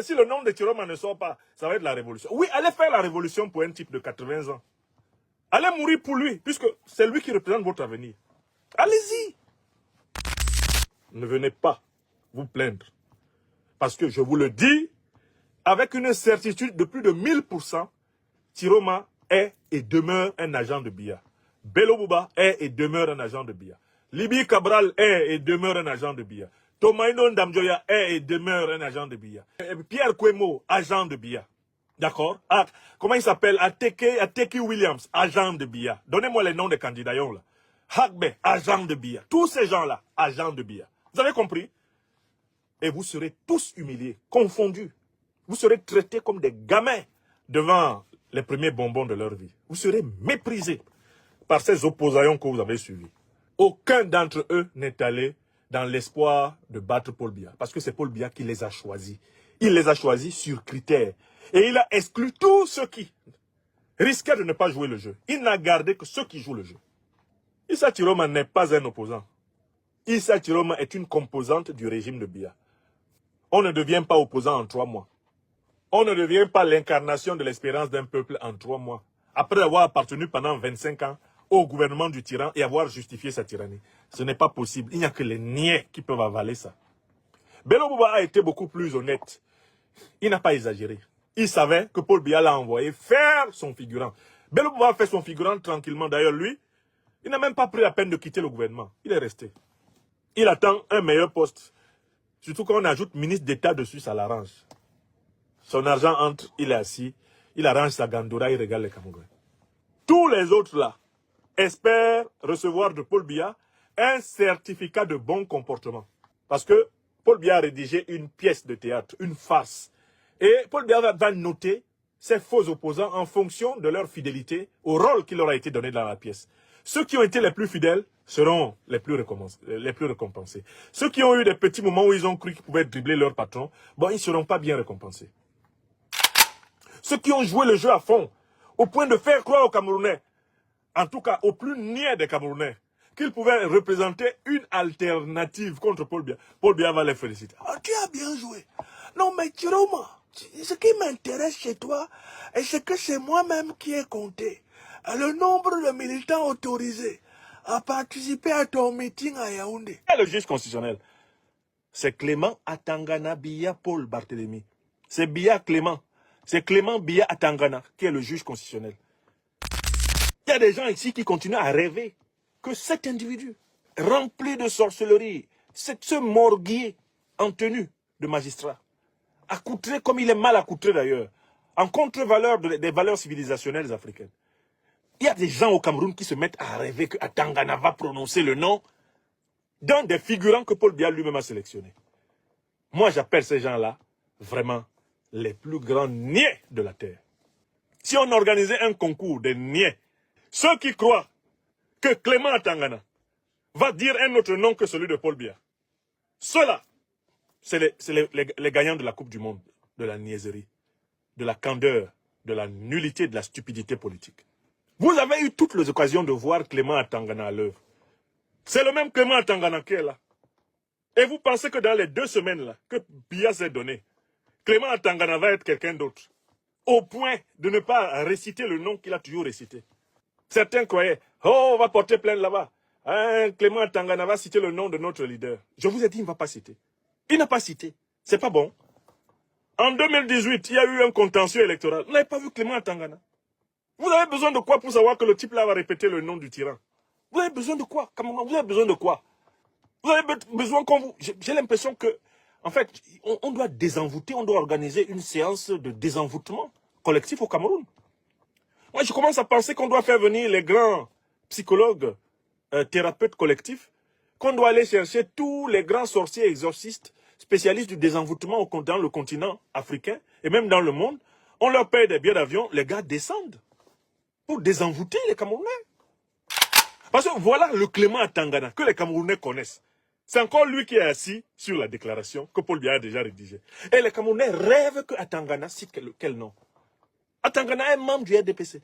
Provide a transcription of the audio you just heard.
Si le nom de Tiroma ne sort pas, ça va être la révolution. Oui, allez faire la révolution pour un type de 80 ans. Allez mourir pour lui, puisque c'est lui qui représente votre avenir. Allez-y. Ne venez pas vous plaindre. Parce que je vous le dis, avec une certitude de plus de 1000%, Tiroma est et demeure un agent de Biya. Bello Bouba est et demeure un agent de Biya. Libi Cabral est et demeure un agent de Biya. Tomaino Ndamjoya est et demeure un agent de Biya. Pierre Kwemo, agent de Biya. D'accord? Comment il s'appelle? Ateki Williams, agent de Biya. Donnez-moi les noms des candidats là. Hagbe, agent de Biya. Tous ces gens-là, agents de Biya. Vous avez compris? Et vous serez tous humiliés, confondus. Vous serez traités comme des gamins devant les premiers bonbons de leur vie. Vous serez méprisés par ces opposants que vous avez suivis. Aucun d'entre eux n'est allé dans l'espoir de battre Paul Biya. Parce que c'est Paul Biya qui les a choisis. Il les a choisis sur critères. Et il a exclu tous ceux qui risquaient de ne pas jouer le jeu. Il n'a gardé que ceux qui jouent le jeu. Issa Tiroma n'est pas un opposant. Issa Tiroma est une composante du régime de Biya. On ne devient pas opposant en 3 mois. On ne devient pas l'incarnation de l'espérance d'un peuple en 3 mois. Après avoir appartenu pendant 25 ans au gouvernement du tyran et avoir justifié sa tyrannie. Ce n'est pas possible. Il n'y a que les niais qui peuvent avaler ça. Bello Bouba a été beaucoup plus honnête. Il n'a pas exagéré. Il savait que Paul Biya l'a envoyé faire son figurant. Bello Bouba a fait son figurant tranquillement. D'ailleurs, lui, il n'a même pas pris la peine de quitter le gouvernement. Il est resté. Il attend un meilleur poste. Surtout quand on ajoute ministre d'État dessus, ça l'arrange. Son argent entre, il est assis, il arrange sa gandoura, il régale les Camerounais. Tous les autres là espèrent recevoir de Paul Biya un certificat de bon comportement. Parce que Paul Biya a rédigé une pièce de théâtre, une farce. Et Paul Biya va noter ces faux opposants en fonction de leur fidélité au rôle qui leur a été donné dans la pièce. Ceux qui ont été les plus fidèles seront les plus récompensés. Ceux qui ont eu des petits moments où ils ont cru qu'ils pouvaient dribbler leur patron, bon, ils ne seront pas bien récompensés. Ceux qui ont joué le jeu à fond, au point de faire croire aux Camerounais, en tout cas aux plus niais des Camerounais, qu'ils pouvaient représenter une alternative contre Paul Biya. Paul Biya va les féliciter. Ah, tu as bien joué. Non, mais Tiroma, ce qui m'intéresse chez toi, c'est que c'est moi-même qui ai compté le nombre de militants autorisés à participer à ton meeting à Yaoundé. Le juge constitutionnel, c'est Clément Atangana Biya Paul Barthélémy. C'est Biya Clément. C'est Clément Biya Atangana qui est le juge constitutionnel. Il y a des gens ici qui continuent à rêver que cet individu, rempli de sorcellerie, ce morguier en tenue de magistrat, accoutré comme il est mal accoutré d'ailleurs, en contre-valeur des valeurs civilisationnelles africaines. Il y a des gens au Cameroun qui se mettent à rêver que Atangana va prononcer le nom d'un des figurants que Paul Biya lui-même a sélectionné. Moi, j'appelle ces gens-là vraiment les plus grands niais de la terre. Si on organisait un concours de niais, ceux qui croient que Clément Atangana va dire un autre nom que celui de Paul Biya, ceux-là, c'est les gagnants de la Coupe du Monde, de la niaiserie, de la candeur, de la nullité, de la stupidité politique. Vous avez eu toutes les occasions de voir Clément Atangana à l'œuvre. C'est le même Clément Atangana qui est là. Et vous pensez que dans les 2 semaines là, que Biya s'est donné, Clément Atangana va être quelqu'un d'autre, au point de ne pas réciter le nom qu'il a toujours récité. Certains croyaient, oh, on va porter plainte là-bas. Hein, Clément Atangana va citer le nom de notre leader. Je vous ai dit, il ne va pas citer. Il n'a pas cité. C'est pas bon. En 2018, il y a eu un contentieux électoral. Vous n'avez pas vu Clément Atangana? Vous avez besoin de quoi pour savoir que le type là va répéter le nom du tyran? Vous avez besoin de quoi? Vous avez besoin de quoi? Vous avez besoin qu'on vous... J'ai l'impression que, en fait, on doit désenvoûter, on doit organiser une séance de désenvoûtement collectif au Cameroun. Moi, je commence à penser qu'on doit faire venir les grands psychologues, thérapeutes collectifs, qu'on doit aller chercher tous les grands sorciers exorcistes, spécialistes du désenvoûtement dans le continent africain et même dans le monde. On leur paye des billets d'avion, les gars descendent pour désenvoûter les Camerounais. Parce que voilà le Clément Atangana que les Camerounais connaissent. C'est encore lui qui est assis sur la déclaration que Paul Biya a déjà rédigée. Et les Camerounais rêvent que Atangana cite quel nom? Atangana est membre du RDPC.